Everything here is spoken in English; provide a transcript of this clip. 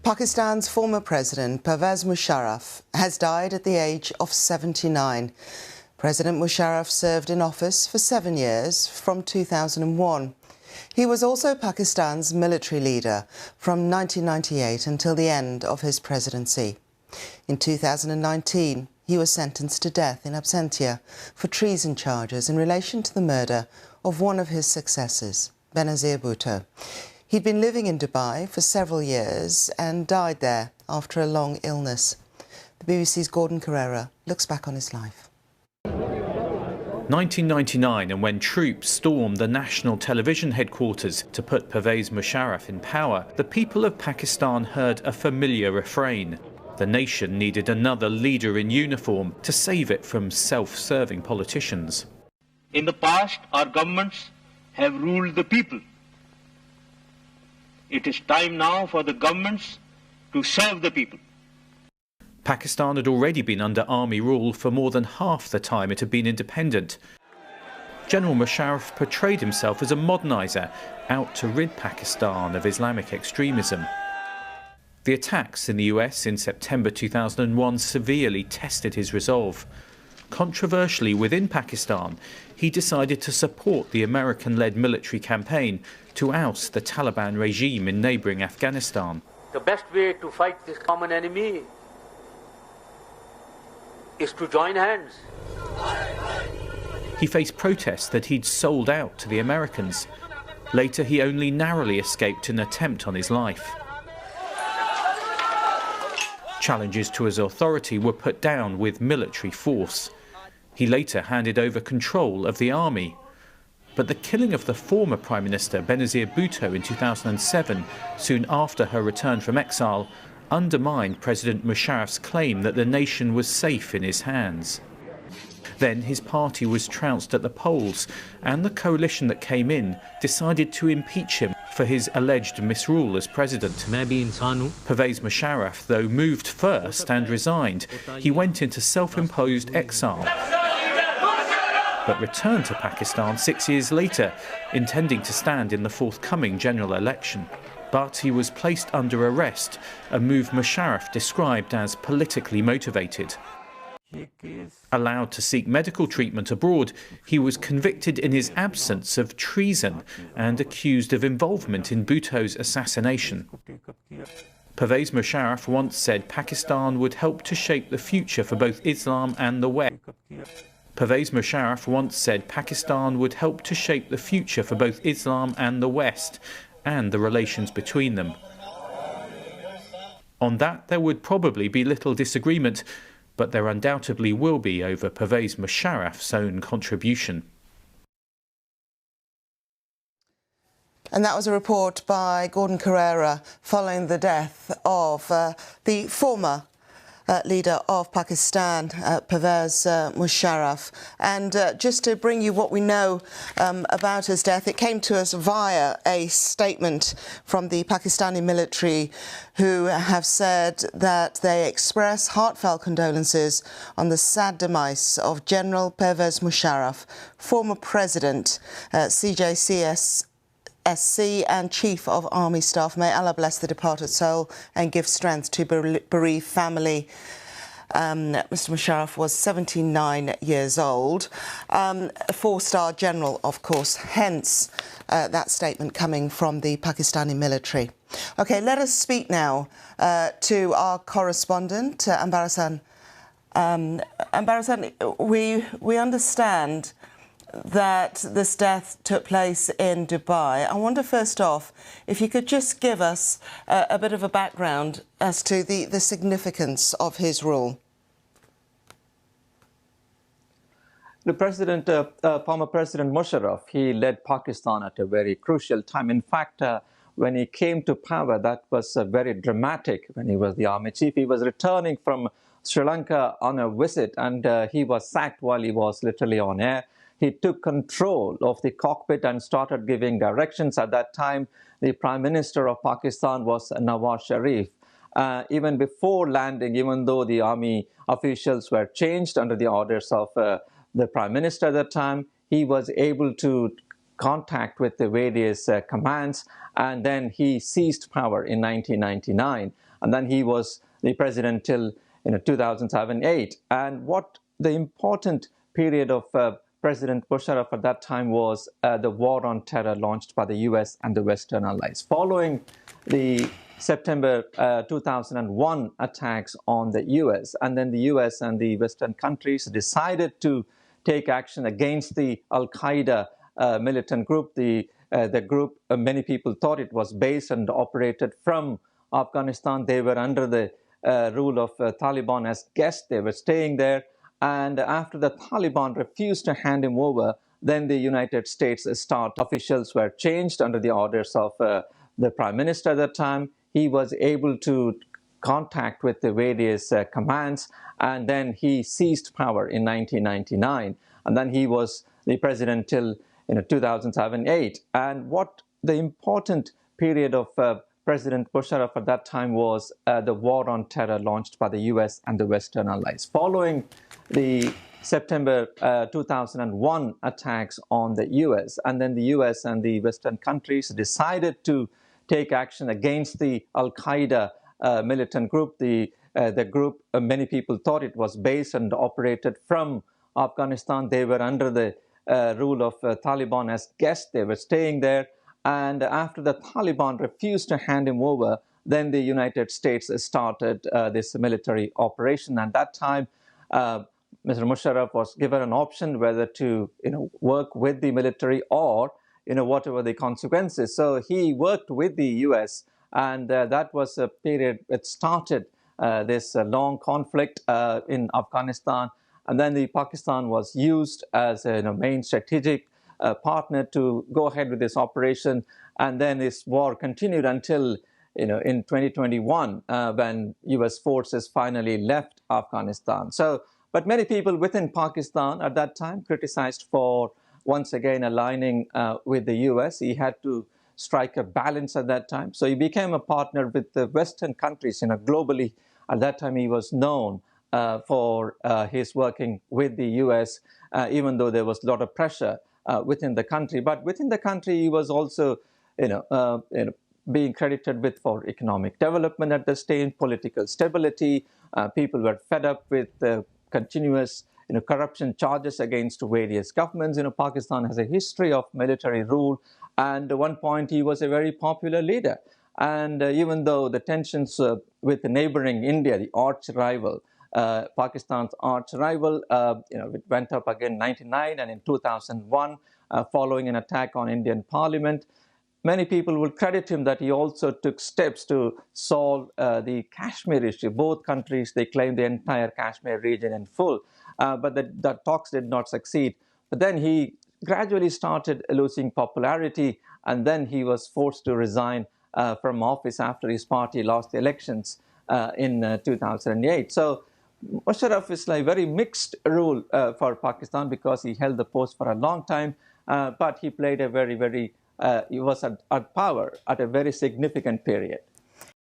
Pakistan's former president, Pervez Musharraf, has died at the age of 79. President Musharraf served in office for 7 years, from 2001. He was also Pakistan's military leader from 1998 until the end of his presidency. In 2019, he was sentenced to death in absentia for treason charges in relation to the murder of one of his successors, Benazir Bhutto. He'd been living in Dubai for several years and died there after a long illness. The BBC's Gordon Carrera looks back on his life. 1999, and when troops stormed the national television headquarters to put Pervez Musharraf in power, the people of Pakistan heard a familiar refrain. The nation needed another leader in uniform to save it from self-serving politicians. In the past, our governments have ruled the people. It is time now for the governments to serve the people. Pakistan had already been under army rule for more than half the time it had been independent. General Musharraf portrayed himself as a moderniser, out to rid Pakistan of Islamic extremism. The attacks in the US in September 2001 severely tested his resolve. Controversially, within Pakistan, he decided to support the American-led military campaign to oust the Taliban regime in neighbouring Afghanistan. The best way to fight this common enemy is to join hands. He faced protests that he'd sold out to the Americans. Later, he only narrowly escaped an attempt on his life. Challenges to his authority were put down with military force. He later handed over control of the army. But the killing of the former Prime Minister Benazir Bhutto in 2007, soon after her return from exile, undermined President Musharraf's claim that the nation was safe in his hands. Then his party was trounced at the polls, and the coalition that came in decided to impeach him for his alleged misrule as president. Pervez Musharraf, though, moved first and resigned. He went into self-imposed exile, but returned to Pakistan 6 years later, intending to stand in the forthcoming general election. But he was placed under arrest, a move Musharraf described as politically motivated. Allowed to seek medical treatment abroad, he was convicted in his absence of treason and accused of involvement in Bhutto's assassination. Pervez Musharraf once said Pakistan would help to shape the future for both Islam and the West. Pervez Musharraf once said Pakistan would help to shape the future for both Islam and the West, and the relations between them. On that, there would probably be little disagreement, but there undoubtedly will be over Pervez Musharraf's own contribution. And that was a report by Gordon Carrera following the death of the former leader of Pakistan, Pervez Musharraf. And just to bring you what we know about his death, it came to us via a statement from the Pakistani military, who have said that they express heartfelt condolences on the sad demise of General Pervez Musharraf, former president, CJCS SC and Chief of Army Staff. May Allah bless the departed soul and give strength to bereaved family. Mr. Musharraf was 79 years old, a four-star general, of course, hence that statement coming from the Pakistani military. OK, let us speak now to our correspondent, Ambarasan. Ambarasan, we understand that this death took place in Dubai. I wonder, first off, if you could just give us a bit of a background as to the significance of his rule. The former President Musharraf, he led Pakistan at a very crucial time. In fact, when he came to power, that was very dramatic. When he was the army chief, he was returning from Sri Lanka on a visit, and he was sacked while he was literally on air. He took control of the cockpit and started giving directions. At that time, the Prime Minister of Pakistan was Nawaz Sharif. Even before landing, even though the army officials were changed under the orders of the Prime Minister at that time, he was able to contact with the various commands, and then he seized power in 1999. and then he was the president till 2007-8. And what the important period of President Musharraf at that time was the war on terror launched by the US and the Western allies. Following the September 2001 attacks on the US, and then the US and the Western countries decided to take action against the Al-Qaeda militant group. The group, many people thought it was based and operated from Afghanistan. They were under the rule of Taliban as guests. They were staying there. And after the Taliban refused to hand him over, then the United States officials were changed under the orders of the Prime Minister at that time. He was able to contact with the various commands, and then he seized power in 1999. And then he was the president till 2007-8. And what the important period of President Musharraf at that time was the war on terror launched by the US and the Western allies. Following the September 2001 attacks on the US, and then the US and the Western countries decided to take action against the Al-Qaeda militant group. The group, many people thought it was based and operated from Afghanistan. They were under the rule of Taliban as guests. They were staying there. And after the Taliban refused to hand him over, then the United States started this military operation. And at that time, Mr. Musharraf was given an option whether to work with the military or whatever the consequences. So he worked with the US, and that was a period that started this long conflict in Afghanistan. And then Pakistan was used as a main strategic partner to go ahead with this operation. And then this war continued until in 2021 when US forces finally left Afghanistan. But many people within Pakistan at that time criticized for once again aligning with the US. He had to strike a balance at that time. So he became a partner with the Western countries. Globally, at that time he was known for his working with the US, even though there was a lot of pressure within the country. But within the country, he was also, being credited with for economic development at the stage, political stability. People were fed up with continuous corruption charges against various governments. Pakistan has a history of military rule, and at one point he was a very popular leader. And even though the tensions with the neighboring India, the arch rival, Pakistan's arch rival, it went up again in 1999 and in 2001, following an attack on Indian Parliament. Many people will credit him that he also took steps to solve the Kashmir issue. Both countries, they claimed the entire Kashmir region in full, but the talks did not succeed. But then he gradually started losing popularity, and then he was forced to resign from office after his party lost the elections in 2008. So Musharraf is like very mixed rule for Pakistan because he held the post for a long time, but he played a he was at power at a very significant period.